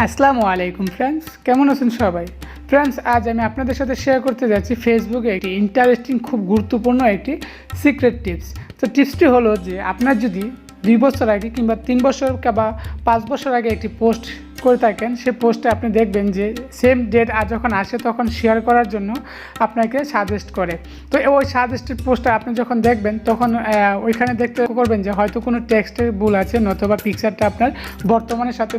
আসসালামু আলাইকুম ফ্রেন্ডস, কেমন আছেন সবাই? ফ্রেন্ডস, আজ আমি আপনাদের সাথে শেয়ার করতে যাচ্ছি ফেসবুকে একটি ইন্টারেস্টিং, খুব গুরুত্বপূর্ণ একটি সিক্রেট টিপস। তো টিপসটি হলো যে আপনার যদি 2 বছর আগে কিংবা 3 বছর বা 5 বছর আগে একটি পোস্ট করে থাকেন, সে পোস্টে আপনি দেখবেন যে সেম ডেট আর যখন আসে তখন শেয়ার করার জন্য আপনাকে সাজেস্ট করে। তো ওই সাজেস্টেড পোস্টটা আপনি যখন দেখবেন তখন ওইখানে দেখতে করবেন যে হয়তো কোনো টেক্সটের ভুল আছে, নতুবা পিকচারটা আপনার বর্তমানের সাথে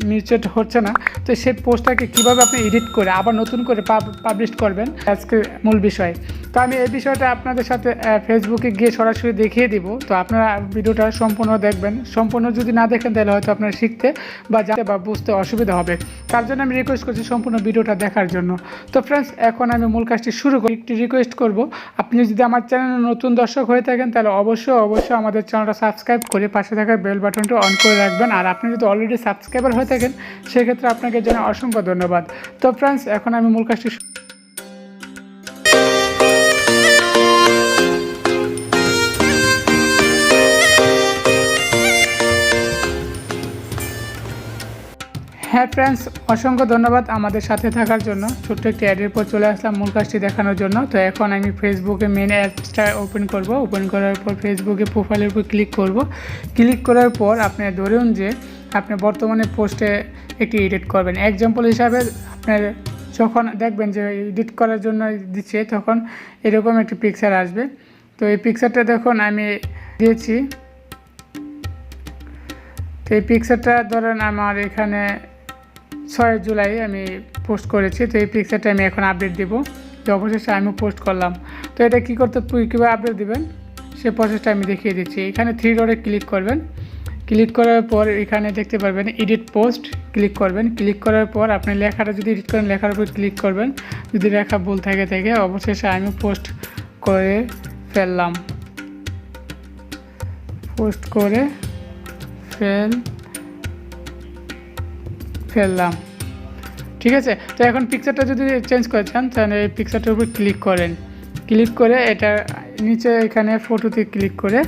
মিউচুয়েট হচ্ছে না। তো সেই পোস্টটাকে কীভাবে আপনি এডিট করে আবার নতুন করে পাবলিশ করবেন, আজকে মূল বিষয়। তো আমি এই বিষয়টা আপনাদের সাথে ফেসবুকে গিয়ে সরাসরি দেখিয়ে দিব। তো আপনারা ভিডিওটা সম্পূর্ণ দেখবেন। সম্পূর্ণ যদি না দেখেন তাহলে হয়তো আপনারা শিখতে বা জানতে বা বুঝতে অসুবিধা হবে। তার জন্য আমি রিকোয়েস্ট করছি সম্পূর্ণ ভিডিওটা দেখার জন্য। তো ফ্রেন্ডস, এখন আমি মূল কাজটি শুরু করি। একটি রিকোয়েস্ট করব, আপনি যদি আমার চ্যানেলে নতুন দর্শক হয়ে থাকেন তাহলে অবশ্যই আমাদের চ্যানেলটা সাবস্ক্রাইব করে পাশে থাকা বেল বাটনটি অন করে রাখবেন। আর আপনি যদি অলরেডি সাবস্ক্রাইবার হয়ে থাকেন সেক্ষেত্রে আপনাকে জানাই অসংখ্য ধন্যবাদ। তো ফ্রেন্ডস, এখন আমি মূল কাজটি হ্যাঁ ফ্রেন্ডস, অসংখ্য ধন্যবাদ আমাদের সাথে থাকার জন্য। ছোট্ট একটি অ্যাডের পর চলে আসলাম মূল কাজটি দেখানোর জন্য। তো এখন আমি ফেসবুকে মেন অ্যাপসটা ওপেন করব। ওপেন করার পর ফেসবুকে প্রোফাইলের উপর ক্লিক করব। ক্লিক করার পর আপনি ধরুন যে আপনি বর্তমানে পোস্টে একটি এডিট করবেন। এক্সাম্পল হিসাবে আপনার যখন দেখবেন যে এডিট করার জন্য দিচ্ছে তখন এরকম একটি পিকচার আসবে। তো এই পিকচারটা দেখুন আমি দিয়েছি। তো এই পিকচারটা ধরেন আমার এখানে 6 জুলাই আমি পোস্ট করেছি। তো এই পিকচারটা আমি এখন আপডেট দিব। তো অবশেষে আমি পোস্ট করলাম। তো এটা কী করতে কীভাবে আপডেট দিবেন সে প্রসেসটা আমি দেখিয়ে দিচ্ছি। এখানে 3 ডটে ক্লিক করবেন। ক্লিক করার পর এখানে দেখতে পারবেন এডিট পোস্ট, ক্লিক করবেন। ক্লিক করার পর আপনি লেখাটা যদি এডিট করেন লেখার উপর ক্লিক করবেন। যদি লেখা ভুল থাকে অবশেষে আমি পোস্ট করে ফেললাম। পোস্ট করে ফেললাম, ঠিক আছে। তো এখন পিকচারটা যদি চেঞ্জ করে চান তাহলে এই পিকচারটার উপর ক্লিক করেন। ক্লিক করে এটা নিচে এখানে ফটোতে ক্লিক করে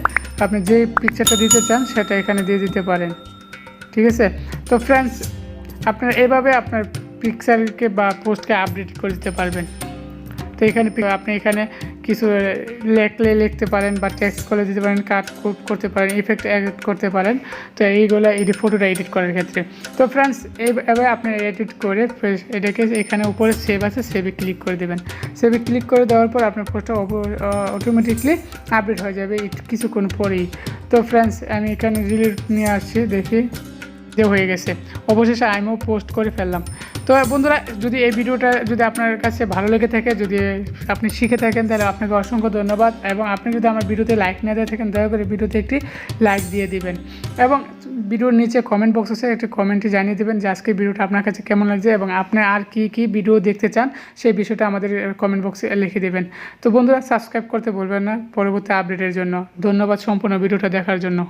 আপনি যে পিকচারটা দিতে চান সেটা এখানে দিয়ে দিতে পারেন, ঠিক আছে। তো ফ্রেন্ডস, আপনার এভাবে আপনার পিকচারকে বা পোস্টকে আপডেট করে দিতে পারবেন। তো এখানে আপনি এখানে কিছু লিখতে পারেন বা টেক্সট করে দিতে পারেন, কাট করতে পারেন, ইফেক্ট অ্যাড করতে পারেন। তো এইগুলো ফটোটা এডিট করার ক্ষেত্রে। তো ফ্রেন্ডস, এইভাবে আপনি এডিট করে এটাকে এখানে উপরে সেভ আছে, সেভে ক্লিক করে দেবেন। সেভে ক্লিক করে দেওয়ার পর আপনার পোস্টটা অটোমেটিকলি আপডেট হয়ে যাবে কিছুক্ষণ পরেই। তো ফ্রেন্ডস, আমি এখানে রিলিট নিয়ে আসছি, দেখি যে হয়ে গেছে। অবশেষে আমিও পোস্ট করে ফেললাম। তো বন্ধুরা, যদি এই ভিডিওটা যদি আপনার কাছে ভালো লেগে থাকে, যদি আপনি শিখে থাকেন তাহলে আপনাকে অসংখ্য ধন্যবাদ। এবং আপনি যদি আমার ভিডিওতে লাইক না দিয়ে থাকেন দয়া করে ভিডিওতে একটি লাইক দিয়ে দিবেন। এবং ভিডিওর নিচে কমেন্ট বক্স আছে, একটি কমেন্টে জানিয়ে দেবেন যে আজকে ভিডিওটা আপনার কাছে কেমন লাগছে এবং আপনি আর কী ভিডিও দেখতে চান সেই বিষয়টা আমাদের কমেন্ট বক্সে লিখে দেবেন। তো বন্ধুরা, সাবস্ক্রাইব করতে ভুলবেন না পরবর্তী আপডেটের জন্য। ধন্যবাদ সম্পূর্ণ ভিডিওটা দেখার জন্য।